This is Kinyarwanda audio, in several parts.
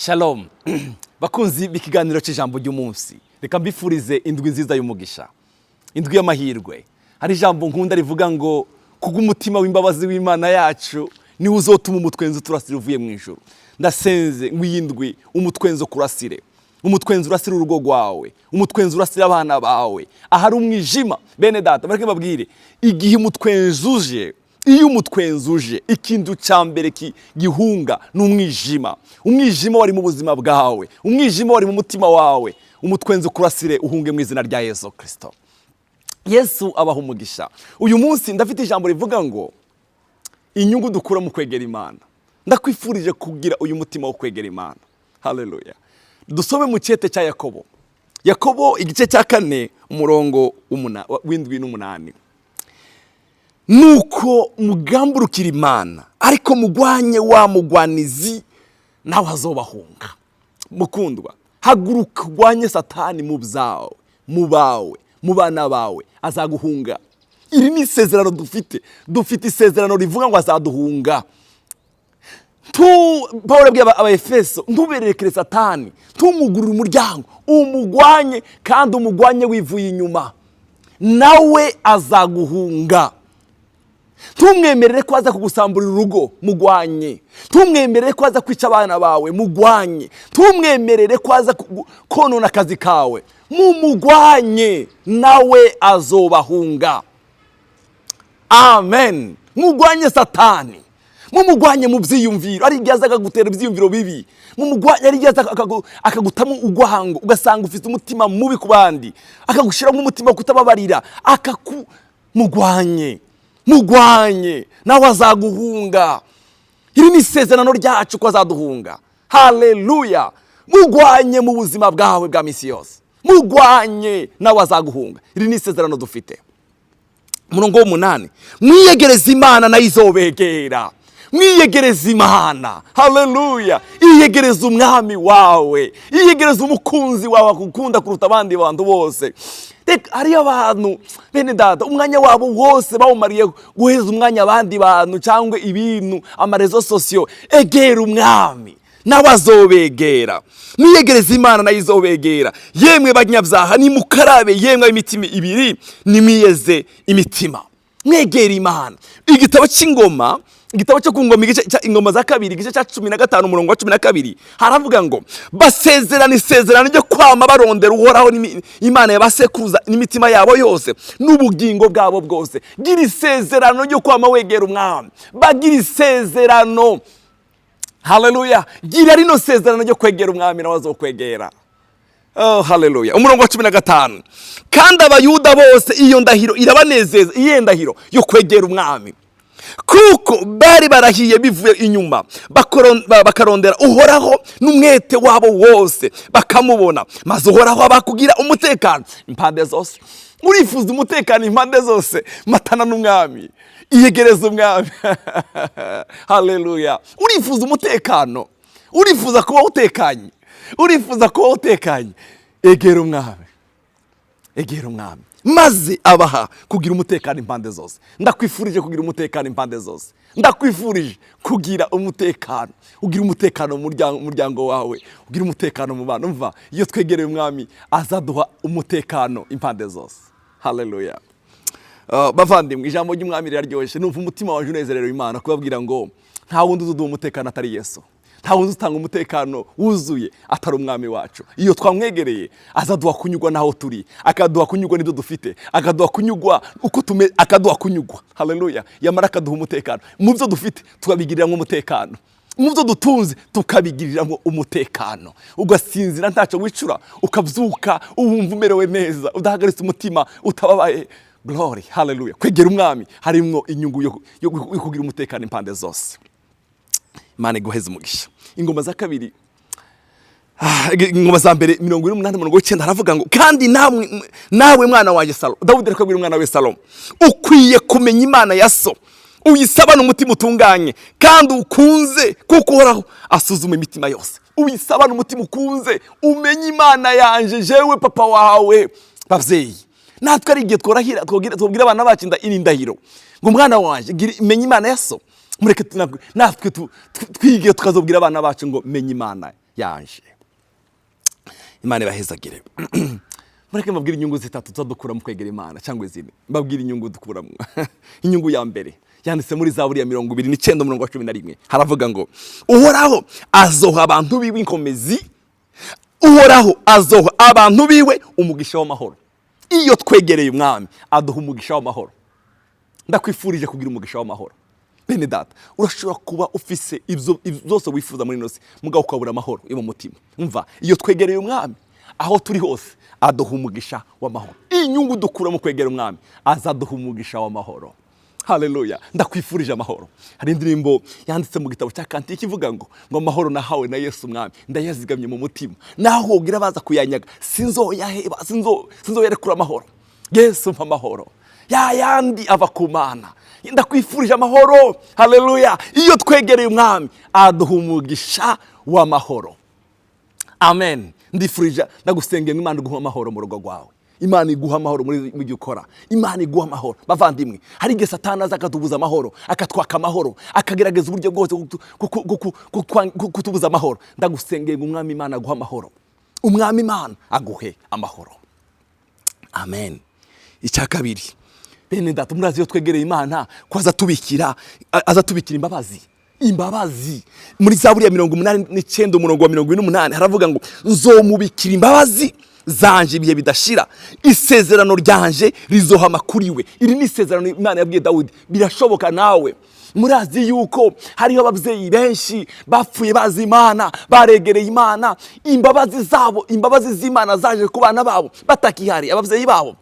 Shalom. Bakunzi b'ikiganiro cy'ijambo ry'umunsi. Reka mbifurize indwi nziza y'umugisha. Indwi y'amahirwe. Hari ijambo nkunda rivuga ngo kubw'umutima w'imbabazi w'Imana yacu niwe uzotuma umutwenzi turasira uvuye mu ijuru. Ndasenze ngwiyindwi umutwenzi kurasire. Umutwenzi urasira urugo rwawe, umutwenzi urasira abana bawe. Ahari umwijima bene data bareke babwire igihe umutwenzi uje. Iyo umutwenzi uje ikintu cyambere gihunga n'umwijima. Umwijima wari mu buzima bwawe, umwijima wari mu mutima wawe. Umutwenzi kurasire uhunge mu izina rya Yesu Kristo. Yesu abaho umugisha. Uyu munsi ndafite ijambo rivuga ngo inyungu dukura mu kwegera Imana. Ndakwifurije kugira uyu mutima wo kwegera Imana. Haleluya. Dusome mu cyete cya Yakobo. Yakobo igice cya 4 umurongo w'indwi n'umunani. Nuko mugamburukira Imana ariko mugwanye wa mugwanizi nawe azobahunga. Mukundwa, haguruka ugwanye Satani mu byawe, mu bawe, mu bana bawe azaguhunga. Iri ni isezerano dufite isezerano rivuga ngo azaduhunga. Pawulo abwiye Abaefeso ntuberekere Satani, tumugurira umuryango, umugwanye kandi umugwanye wivuye inyuma, nawe azaguhunga. Tumwemerere ko aza kugusamburira urugo, mugwanye. Tumwemerere ko aza kwica abana bawe, mugwanye. Tumwemerere ko aza konona akazi kawe, mugwanye, nawe azobahunga. Amen. Mugwanye Satani, mugwanye mu byiyumviro. Ari igihe azaga gutera ibyiyumviro bibi, mugwanye. Ari igihe akagutamo ugwango, ugasanga ufite umutima mubi ku bandi, akagushira mu mutima kutababarira, mugwanye. Mugwanye nawe azaguhunga. Iri ni isezerano ryacu ko azaduhunga. Haleluya. Mugwanye mu buzima bwawe bwa misi yose, mugwanye nawe azaguhunga. Iri ni isezerano dufite. Murongo w'8, mwiyegereza Imana nayo izobegera. Mwiyegereza Imana. Haleluya. Iyegereza umwami wawe, iyegereza umukunzi wawe akukunda kuruta abandi bantu bose. Hariyo abantu bene data umwanya wabo wose bawumariye guheza umwanya abandi bantu cyangwa ibintu, amarezo sosiyo. Egera umwami nawe azobegera. Mwiyegereza Imana nayo izobegera. Yemwe banyabyaha nimukarabe, yemwe imitima ibiri nimiyeze imitima. Mwegera Imana. Igitabo cy'ingoma, igitabo cyo kungoma ingoma za 2 igice cya 15 umurongo wa 12 haravuga ngo basezerana isezerano ryo kwama barondera uhoraho Imana yabasekuruza n'imitima yabo yose n'ubugingo bwabo bwose. Gira isezerano ryo kwama wegera umwami, bagira isezerano. Haleluya. Gira rino sezerano ryo kwegera umwami nawe azokwegera. Oh, haleluya. Umurongo wa 15, kandi abayuda bose iyo ndahiro irabanezeza, iyo ndahiro yo kwegera umwami, kuko bari barahiye bivuye inyuma, bakarondera uhoraho n'umwete wabo wose bakamubona, maze uhoraho abakugira umutekano impande zose. Urifuza umutekano impande zose, matana n'umwami, iyegereza umwami. Haleluya. Urifuza umutekano, urifuza kuba utekanye, urifuza kuba utekanye, egera umwami, egera umwami, maze abaha kugira umutekano impande zose. Ndakwifurije kugira umutekano impande zose. Ndakwifurije kugira umutekano, ugira umutekano mu muryango wawe, ugira umutekano mu bana. Umva, iyo twegereye umwami azaduha umutekano impande zose. Haleluya. Bavandimwe, ijambo ry'umwami riraryoshye. Numva umutima waje unezerewe Imana kubabwira ngo nta wundi uzuduha umutekano atari Yesu. Nta wundi utanga umutekano wuzuye atari umwami wacu. Iyo twamwegereye azaduha kunyugwa naho turi, akaduha kunyugwa n'ibyo dufite, akaduha kunyugwa uko akaduha kunyugwa. Haleluya. Yamara akaduha umutekano mu byo dufite, tukabigiriramo umutekano. Mu byo dutunze tukabigiriramo umutekano. Ugasinzira ntacyo wicura, ukabyuka uwumva umerewe neza, udahagaritse umutima, utababaye. Glory. Haleluya. Kwegera umwami harimo inyungu yo kugira umutekano impande zose. Imana iguheze umugisha. Ingoma za 2 ingoma za mbere 48 haravuga ngo kandi nawe mwana wanjye Salomo. Dawudi ariko abwira umwana we Salomo, ukwiye kumenya Imana ya so, uyisabana umutima utunganye kandi ukunze, kuko uhoraho asuzuma imitima yose. Uyisabana umutima ukunze, umenye Imana yanje jewe papa wawe. Bavyeyi, natwe ari igihe twobwira abana bacu indahiro ngo umwana wanje menye Imana ya so. Mureke natwe twige tukazobwira abana bacu ngo menye Imana yaje. Imana ibahezagire. Mureke mbabwire inyungu zitatu tuzadukura mu kwegera Imana cyangwa izindi. Mbabwire inyungu dukuramo. Inyungu ya mbere yanditse muri Zaburi ya 29:11 haravuga ngo Uhoraho azoha abantu biwe inkomezi, Uhoraho azoha abantu biwe umugisha w'amahoro. Iyo twegereye umwami aduha umugisha w'amahoro. Ndakwifurije kugira umugisha w'amahoro. Bene data, urashobora kuba ufise ibyo zose wifuza muri nose mugabo ukabura amahoro mu mutima. Umva, iyo twegereye umwami aho turi hose aduha umugisha w'amahoro. Inyungu dukura mu kwegera umwami azaduha umugisha w'amahoro. Haleluya. Ndakwifurije amahoro. Hari indirimbo yanditse mu gitabo cya Kantiki ivuga ngo amahoro nahawe na Yesu umwami ndayazigamye mu mutima, naho ugira baza kuyanyaga sinzoyaheba, sinzoyerekura amahoro. Yesu mpa amahoro ya yandi ava ku Mana. Ndakwifurije amahoro. Haleluya. Iyo twegereye umwami aduha umugisha w'amahoro. Amen. Ndifurije ndagusengera Imana iguha amahoro mu rugo rwawe. Imana iguha amahoro muri byo ukora. Imana iguha amahoro. Bavandimwe, hari igihe Satani aza akatubuza amahoro, akatwaka amahoro, akagerageza uburyo bwose kutubuza amahoro. Ndagusengera umwami Imana aguha amahoro. Umwami Imana aguhe amahoro. Amen. Icya kabiri, bene data, murazi yo twegereye Imana ko azatubikira imbabazi. Imbabazi muri Zaburi ya 89:28 haravuga ngo nzomubikira imbabazi zanje ibihe bidashira, isezerano ryanje rizohama kuri we. Iri ni isezerano Imana yabwiye Dawudi. Birashoboka nawe. Murazi yuko hariho ababyeyi benshi bapfuye bazi Imana, baregereye Imana, imbabazi z'Imana zaje ku bana babo batakihari ababyeyi babo.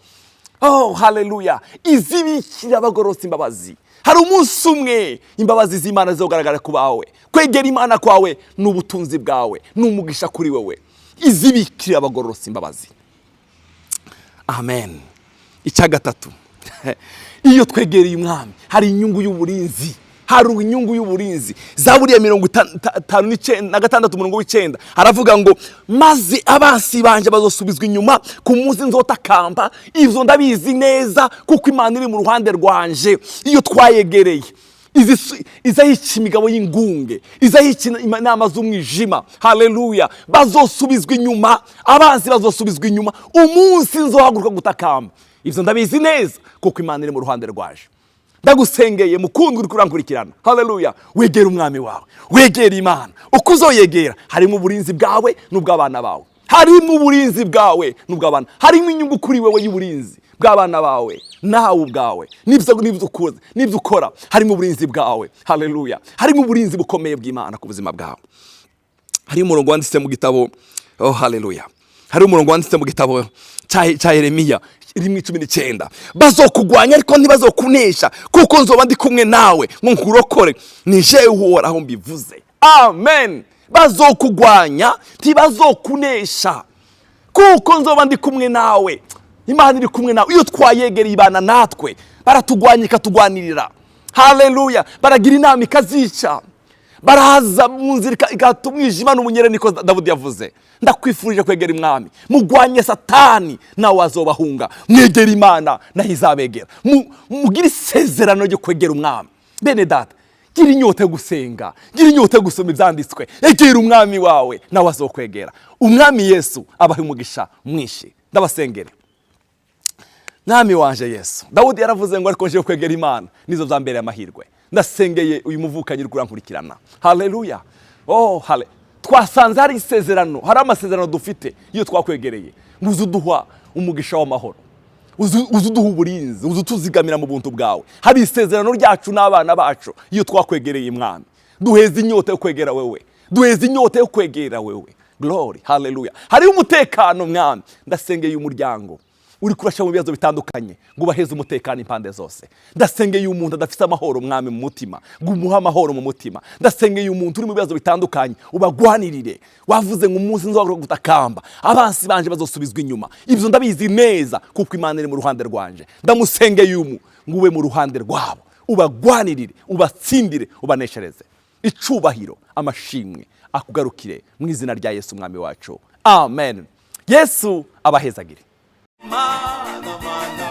Oh, haleluya. Izibikira abagororotse imbabazi. Hari umunsi umwe imbabazi z'Imana zizogaragara ku bawe. Kwegera Imana kwawe n'ubutunzi bwawe n'umugisha kuri wewe. Izibikira abagororotse imbabazi. Amen. Icya gatatu, iyo twegereye umwami hari inyungu y'uburinzi. Hari inyungu y'uburinzi. Zaburi ya 56:9 haravuga ngo maze abansi banje bazosubizwa inyuma ku munsi nzotakamba, ivyo ndabizi neza kuko Imana iri mu ruhande rwanje. Iyo twayegereye izahica imigabo y'ingunge, izahica inama z'umwijima. Haleluya. Bazosubizwa inyuma, abansi bazosubizwa inyuma umunsi nzohaguruka gutakamba. Ivyo ndabizi neza kuko Imana iri mu ruhande rwaje. Ndagusengeye mukundwa uri kurankurikirana. Haleluya. Wegera umwami wawe, wegera Imana. Uko uzoyegera harimo uburinzi bwawe n'ubw'abana bawe. Harimo uburinzi bwawe n'ubw'abana. Harimo inyungu kuri wewe y'uburinzi bw'abana bawe nawe ubwawe. Nibyo ukora harimo uburinzi bwawe. Haleluya. Harimo uburinzi bukomeye bw'Imana ku buzima bwawe. Hari umurongo wanditse mu gitabo, oh haleluya, hari umurongo wanditse mu gitabo cya Yeremiya 19:9 bazokugwanya ariko ntibazokunesha kuko nzoba ndi kumwe nawe ngo nkurokore, ni jewe Uhoraho mbivuze. Amen. Bazokugwanya ntibazokunesha kuko nzoba ndi kumwe nawe. Imana iri kumwe nawe. Iyo twayegereye Imana natwe baratugwanya ikatugwanirira. Haleluya. Baragira inama ikazica, baraza mu nzira ikatumwijima n'umunyere, niko Dawudi yavuze. Ndakwifurije kwegera umwami. Mugwanye Satani nawe azobahunga. Mwegera Imana naho izabegera. Mugira isezerano ryo kwegera umwami. Bene data, gira inyota yo gusenga, gira inyota yo gusoma ibyanditswe. Egera umwami wawe nawe azokwegera. Umwami Yesu abaha umugisha mwinshi. Ndabasengere. Mwami wanje Yesu, Dawudi yaravuze ngo ariko nje kwegera Imana nizo zambereye amahirwe. Ndasengeye uyu muvukanyi uri kurankurikirana. Haleluya. Oh, hale. Twasanze hari isezerano, hari amasezerano dufite iyo twakwegereye. Uzuduha umugisha w'amahoro, uzuduha uburinzi, uzutuzigamira mu buntu bwawe. Hari isezerano ryacu n'abana bacu iyo twakwegereye Imana. Duheza inyota yo kwegera wewe, duheza inyota yo kwegera wewe. Glory. Haleluya. Hari umutekano mwami. Ndasengeye umuryango uri kurasha mu bibazo bitandukanye ngo baheze umutekano impande zose. Ndasengeye umuntu adafite amahoro mwami mu mutima, gumuha amahoro mu mutima. Ndasengeye umuntu uri mu bibazo bitandukanye ubagwanirire. Wavuze ngo umunsi nzohaguruka gutakamba, abansi banje bazosubizwa inyuma. Ibyo ndabizi neza kuko Imana iri mu ruhande rwanje. Ndamusengeye ngo ube mu ruhande rwabo, ubagwanirire, ubatsindire, ubaneshereze. Icubahiro, amashimwe akugarukire mu izina rya Yesu mwami wacu. Amen. Yesu abahezagire. Mana, mana.